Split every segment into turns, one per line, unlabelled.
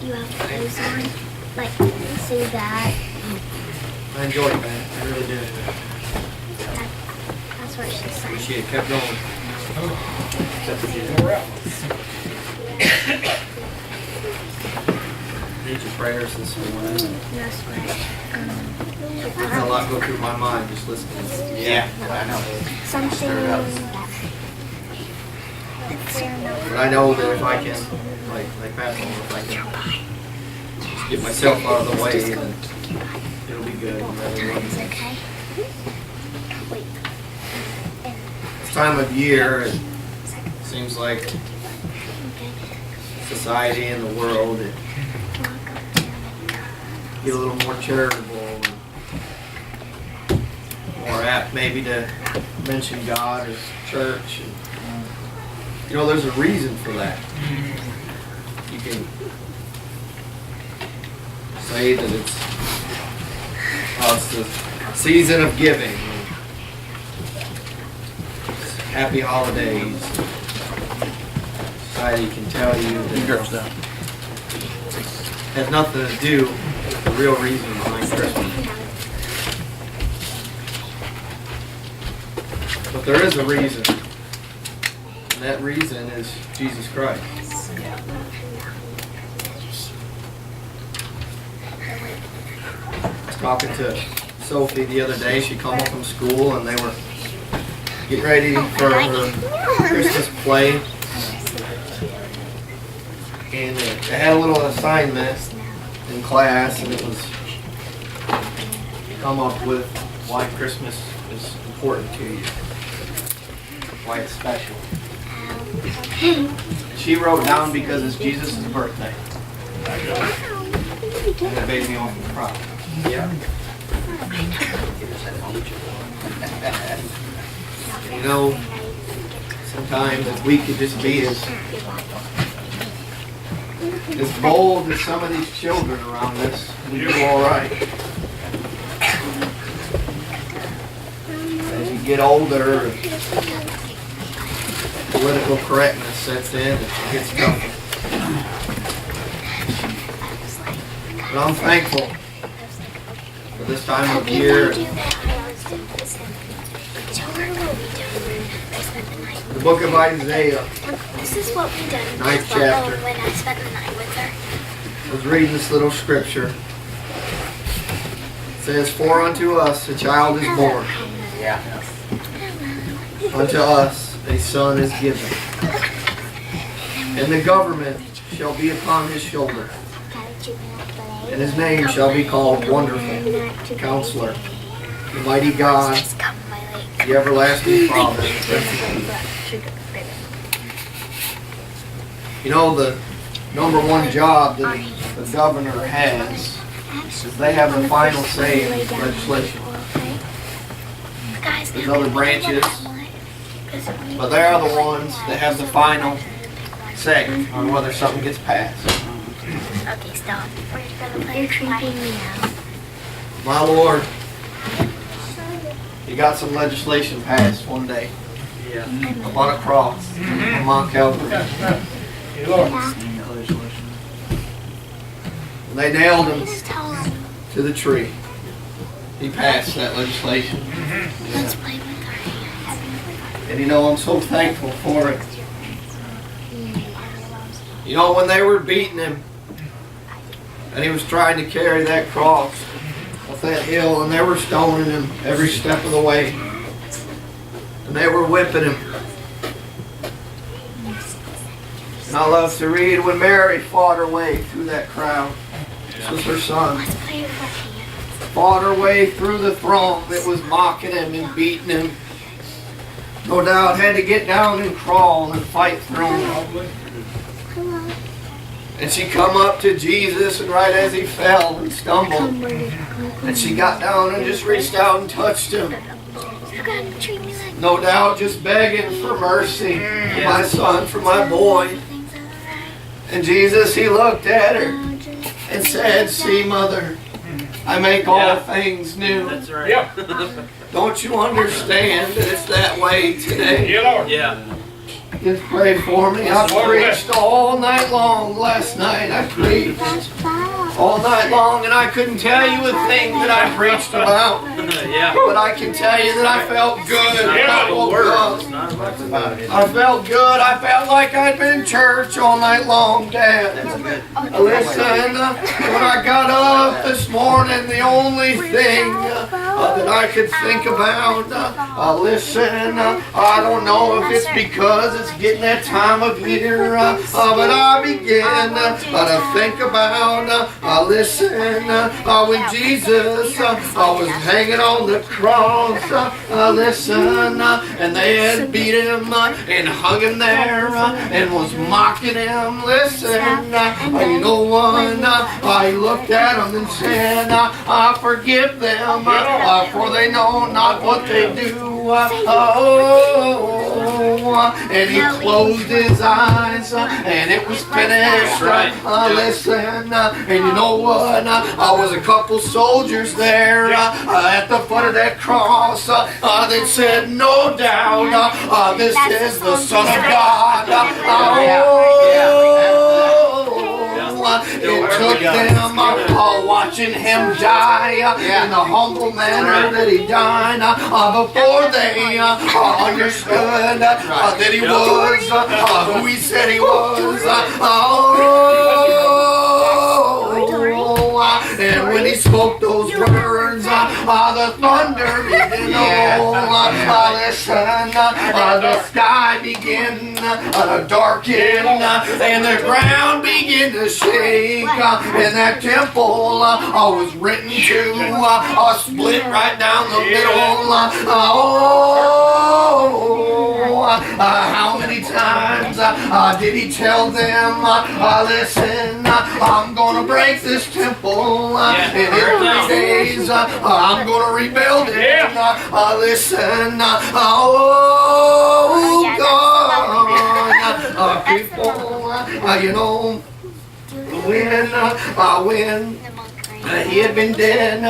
you have clothes on, like say that.
I enjoyed that. I really did.
That's what she said.
She had kept going. Need your prayers this morning.
That's what.
I had a lot go through my mind just listening. Yeah, I know.
Something.
But I know that if I can, like Pat told, if I can just get myself out of the way, then it'll be good.
Okay.
This time of year, it seems like society and the world get a little more charitable, more apt maybe to mention God or church. And, there's a reason for that. You can say that it's the season of giving. Happy holidays. Society can tell you that it has nothing to do with the real reason behind Christmas. But there is a reason. And that reason is Jesus Christ. I was talking to Sophie the other day. She come home from school and they were getting ready for her Christmas play. And they had a little assignment in class, and it was come up with why Christmas is important to you, why it's special. She wrote down because it's Jesus' birthday. And it made me awful proud. Yeah. Sometimes if we could just be as bold as some of these children around us, we do all right. As you get older, political correctness sets in and it gets tougher. But I'm thankful for this time of year. The book of Isaiah,
This is what we did.
9th chapter.
When I spent the night with her.
I was reading this little scripture. It says, "For unto us a child is born.
Yeah.
Unto us a son is given. And the government shall be upon his shoulder. And his name shall be called Wonderful, Counselor, the Mighty God, the Everlasting Father, the Prince of Peace." The number one job that the governor has is they have the final say in legislation. There's other branches, but they are the ones that have the final say on whether something gets passed.
Okay, stop. You're creeping me out.
My Lord, you got some legislation passed one day. Up on a cross on Mount Calvary. And they nailed him to the tree. He passed that legislation.
Let's play with our hands.
And I'm so thankful for it. When they were beating him, and he was trying to carry that cross up that hill, and they were stoning him every step of the way. And they were whipping him. And I love to read when Mary fought her way through that crowd. This was her son.
Let's play with our hands.
Fought her way through the throng that was mocking him and beating him. No doubt had to get down and crawl and fight through him. And she come up to Jesus, and right as he fell and stumbled, and she got down and just reached out and touched him. No doubt just begging for mercy for my son, for my boy. And Jesus, he looked at her and said, "See, mother, I make all things new."
That's right. Yeah.
Don't you understand that it's that way today?
Yeah, Lord. Yeah.
Deacons, pray for me. I preached all night long last night. I preached all night long, and I couldn't tell you a thing that I preached about. But I can tell you that I felt good. I woke up. I felt good. I felt like I'd been in church all night long, Dad. Listen, when I got up this morning, the only thing that I could think about, listen, I don't know if it's because it's getting that time of year, but I began to think about, listen, when Jesus was hanging on the cross, listen, and they had beat him and hung him there and was mocking him. Listen, you know what? I looked at him and said, I forgive them, for they know not what they do. And he closed his eyes, and it was finished. Listen, and you know what? Was a couple soldiers there at the foot of that cross that said, no doubt, this is the Son of God. It took them watching him die in the humble manner that he died before they understood that he was who he said he was. And when he spoke those words, the thunder began to roll. Listen, the sky began to darken, and the ground began to shake, and that temple was written to split right down the middle. How many times did he tell them, listen, I'm going to break this temple, and in 3 days I'm going to rebuild it. Listen, oh God, people, you know, when he had been dead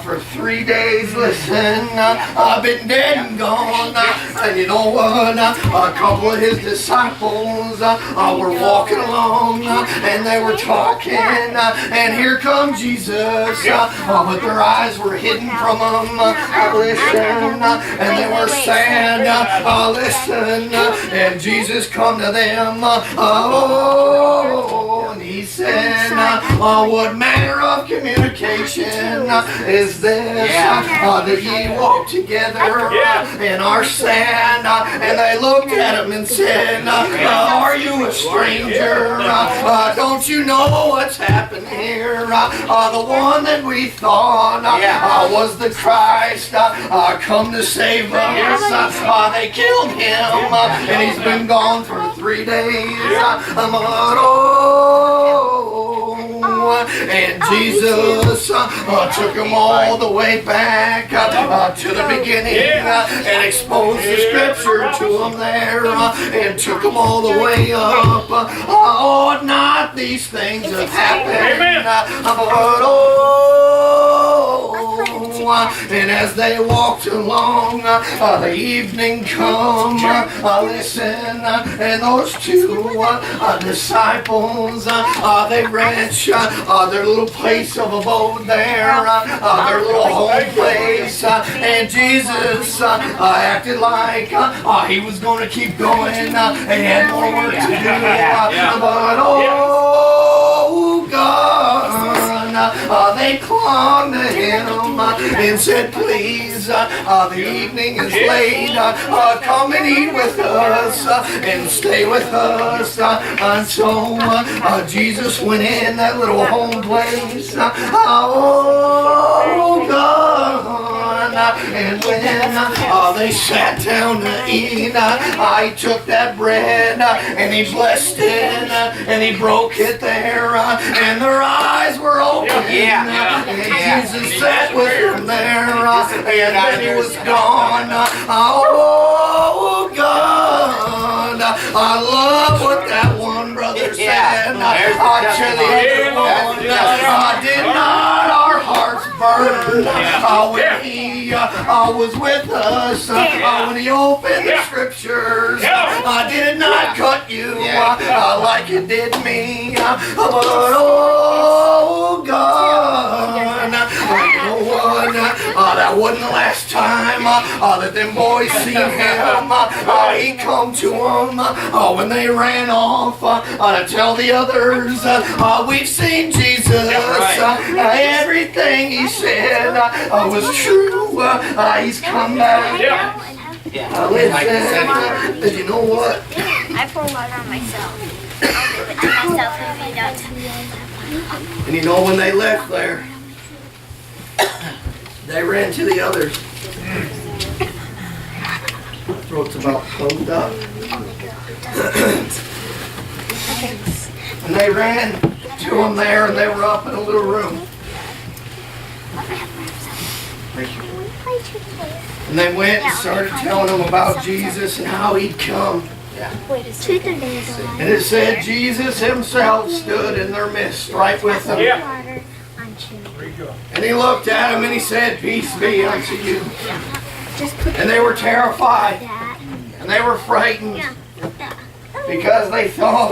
for 3 days. Listen, I've been dead and gone. And you know what? A couple of his disciples were walking along, and they were talking. And here comes Jesus, but their eyes were hidden from them. Listen, and they were sad. Listen, and Jesus come to them. And he said, what manner of communication is this that ye walk together and are sad? And they looked at him and said, are you a stranger? Don't you know what's happened here? The one that we thought was the Christ come to save us. They killed him, and he's been gone for 3 days. And Jesus took them all the way back to the beginning and exposed the scripture to them there and took them all the way up. Oh, not these things have happened. And as they walked along, the evening come. Listen, and those two disciples, they reached their little place of abode there, their little home place. And Jesus acted like he was going to keep going. He had more work to do. But oh God, they clung to him and said, please, the evening is late, come and eat with us and stay with us. And so Jesus went in that little home place. Oh God, and when they sat down to eat, he took that bread and he blessed it and he broke it there, and their eyes were open. And Jesus sat with them there, and then he was gone. Oh God, I love what that one brother said. To the other one, did not our hearts burn learned when he was with us, when he opened the scriptures. Did it not cut you like it did me? But oh God, you know what? That wasn't the last time that them boys seen him. He come to them when they ran off to tell the others, we've seen Jesus. Everything he said was true. He's come back. Listen, you know what?
I pour water on myself. I'll do it to myself if you don't.
And you know when they left there, they ran to the others. Throats about closed up. And they ran to them there, and they were up in a little room. And they went and started telling them about Jesus and how he'd come. And it said Jesus himself stood in their midst, right with them. And he looked at them and he said, peace be unto you. And they were terrified. And they were frightened. Because they thought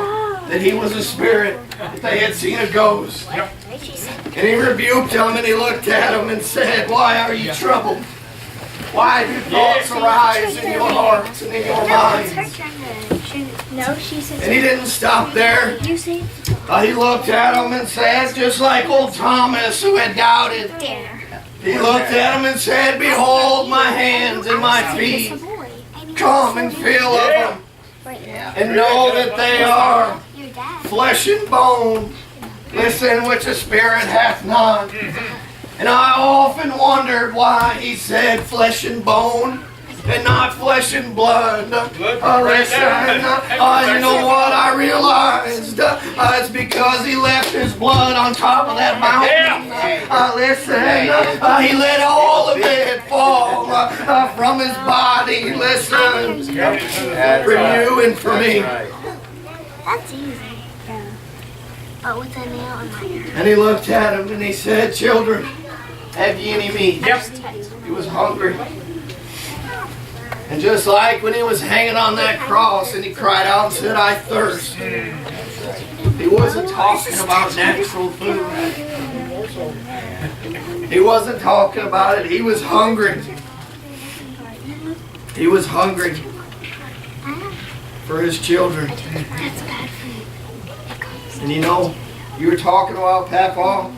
that he was a spirit, that they had seen a ghost. And he rebuked them and he looked at them and said, why are you troubled? Why do thoughts arise in your hearts and in your minds? And he didn't stop there. He looked at them and said, just like old Thomas who had doubted. He looked at them and said, behold my hands and my feet. Come and feel of them. And know that they are flesh and bone. Listen, which the Spirit hath not. And I often wondered why he said flesh and bone and not flesh and blood. Listen, you know what I realized? It's because he left his blood on top of that mountain. Listen, he let all of it fall from his body. Listen, for you and for me.
That's easy. But with a nail in my ear.
And he looked at him and he said, children, have ye any meat? He was hungry. And just like when he was hanging on that cross and he cried out and said, I thirst. He wasn't talking about natural food. He wasn't talking about it. He was hungry. He was hungry for his children. And you know, you were talking about Papa.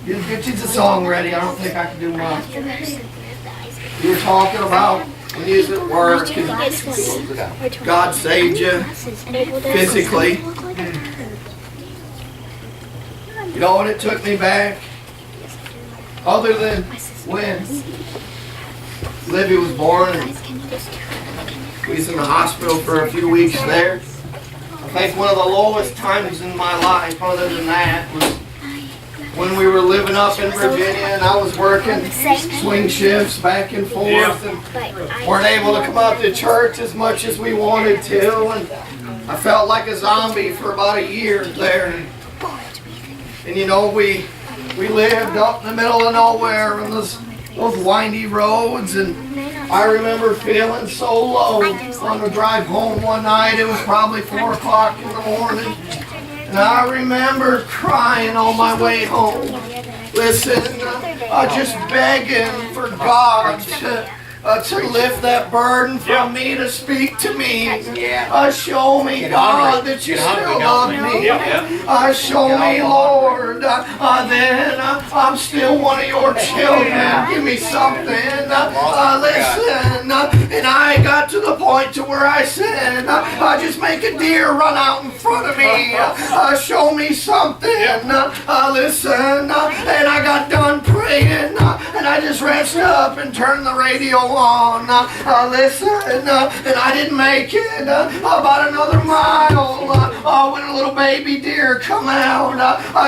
You get you the song ready. I don't think I can do much. You were talking about when you was at work and God saved you physically. You know what it took me back? Other than when Livy was born and we was in the hospital for a few weeks there. I think one of the lowest times in my life, other than that, was when we were living up in Virginia and I was working swing shifts back and forth and weren't able to come out to church as much as we wanted to, and I felt like a zombie for about a year there. And you know, we lived up in the middle of nowhere on those windy roads, and I remember feeling so low on the drive home one night. It was probably 4 o'clock in the morning. And I remember crying on my way home. Listen, just begging for God to lift that burden from me, to speak to me. Show me, God, that you still love me. Show me, Lord, then I'm still one of your children. Give me something. Listen, and I got to the point to where I said, just make a deer run out in front of me. Show me something. Listen, and I got done praying, and I just reached up and turned the radio on. Listen, and I didn't make it about another mile when a little baby deer come out,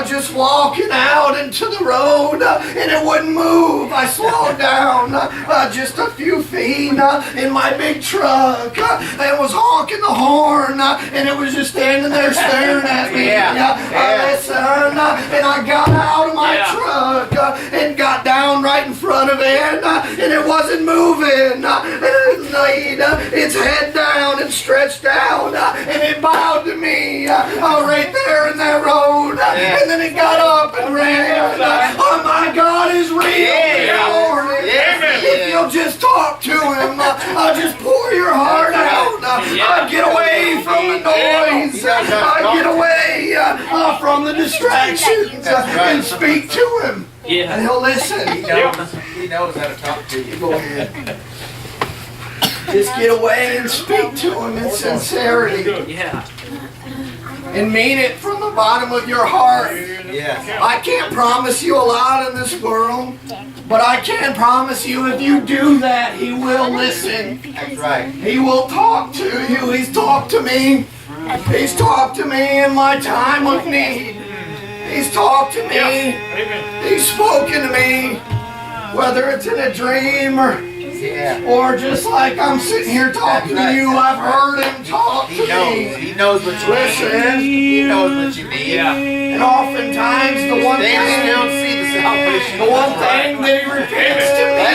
just walking out into the road, and it wouldn't move. I slowed down just a few feet in my big truck and was honking the horn, and it was just standing there staring at me. Listen, and I got out of my truck and it got down right in front of it, and it wasn't moving. And it laid its head down and stretched out, and it bowed to me right there in that road. And then it got up and ran. Oh, my God is real. If you'll just talk to him, just pour your heart out. Get away from the noise. Get away from the distractions and speak to him. And he'll listen.
He knows how to talk to you.
Go ahead. Just get away and speak to him in sincerity. And mean it from the bottom of your heart. I can't promise you a lot in this world, but I can promise you if you do that, he will listen.
That's right.
He will talk to you. He's talked to me. He's talked to me in my time of need. He's talked to me. He's spoken to me, whether it's in a dream or just like I'm sitting here talking to you. I've heard him talk to me.
He knows what you need. He knows what you need.
And oftentimes the one thing that he repeats to me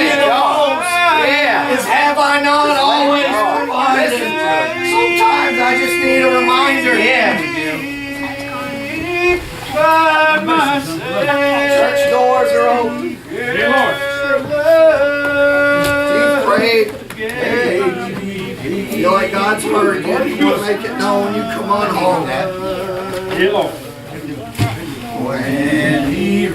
is, have I not always provided? Sometimes I just need a reminder. Church doors are open. Prayed. You feel like God's heard you. You want to make it known. You come on home. When he